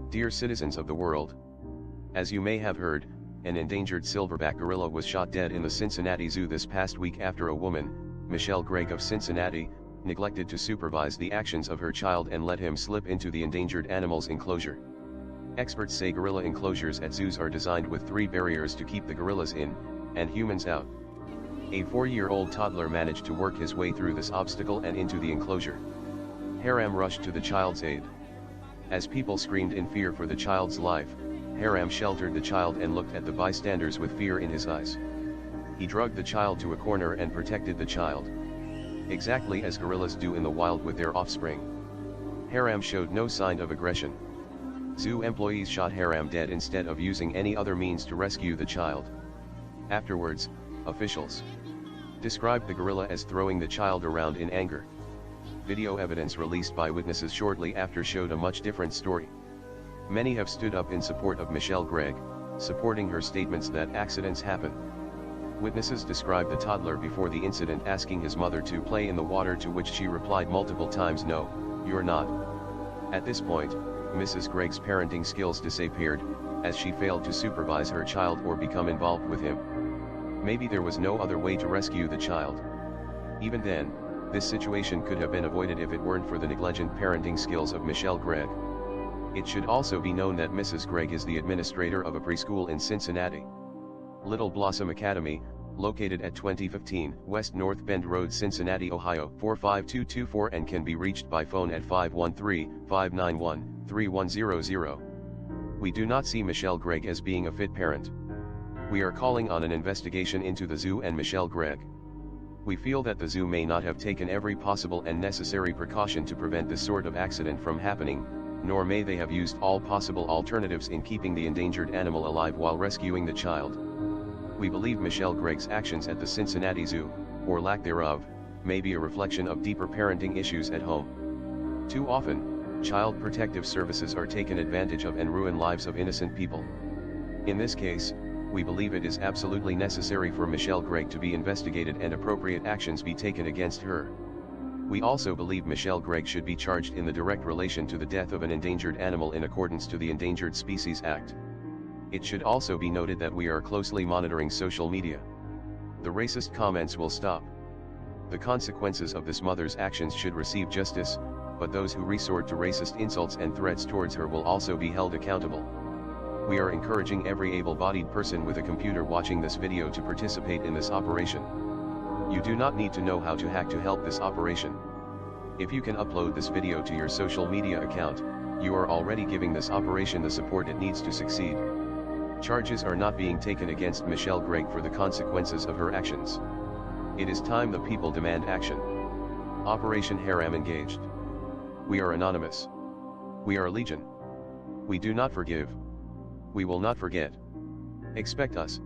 Dear citizens of the world, as you may have heard, an endangered silverback gorilla was shot dead in the Cincinnati Zoo this past week after a woman, Michelle Gregg of Cincinnati, neglected to supervise the actions of her child and let him slip into the endangered animal's enclosure. Experts say gorilla enclosures at zoos are designed with 3 barriers to keep the gorillas in, and humans out. A 4-year-old toddler managed to work his way through this obstacle and into the enclosure. Haram rushed to the child's aid. As people screamed in fear for the child's life, Haram sheltered the child and looked at the bystanders with fear in his eyes. He dragged the child to a corner and protected the child. Exactly as gorillas do in the wild with their offspring. Haram showed no sign of aggression. Zoo employees shot Haram dead instead of using any other means to rescue the child. Afterwards, officials described the gorilla as throwing the child around in anger. Video evidence released by witnesses shortly after showed a much different story. Many have stood up in support of Michelle Gregg, supporting her statements that accidents happen. Witnesses described the toddler before the incident asking his mother to play in the water, to which she replied multiple times, "No, you're not." At this point, Mrs. Gregg's parenting skills disappeared, as she failed to supervise her child or become involved with him. Maybe there was no other way to rescue the child. Even then, this situation could have been avoided if it weren't for the negligent parenting skills of Michelle Gregg. It should also be known that Mrs. Gregg is the administrator of a preschool in Cincinnati, Little Blossom Academy, located at 2015 West North Bend Road, Cincinnati, Ohio 45224, and can be reached by phone at 513-591-3100. We do not see Michelle Gregg as being a fit parent. We are calling on an investigation into the zoo and Michelle Gregg. We feel that the zoo may not have taken every possible and necessary precaution to prevent this sort of accident from happening, nor may they have used all possible alternatives in keeping the endangered animal alive while rescuing the child. We believe Michelle Gregg's actions at the Cincinnati Zoo, or lack thereof, may be a reflection of deeper parenting issues at home. Too often, child protective services are taken advantage of and ruin lives of innocent people. In this case, we believe it is absolutely necessary for Michelle Gregg to be investigated and appropriate actions be taken against her. We also believe Michelle Gregg should be charged in the direct relation to the death of an endangered animal in accordance to the Endangered Species Act. It should also be noted that we are closely monitoring social media. The racist comments will stop. The consequences of this mother's actions should receive justice, but those who resort to racist insults and threats towards her will also be held accountable. We are encouraging every able-bodied person with a computer watching this video to participate in this operation. You do not need to know how to hack to help this operation. If you can upload this video to your social media account, you are already giving this operation the support it needs to succeed. Charges are not being taken against Michelle Gregg for the consequences of her actions. It is time the people demand action. Operation Haram engaged. We are anonymous. We are legion. We do not forgive. We will not forget. Expect us.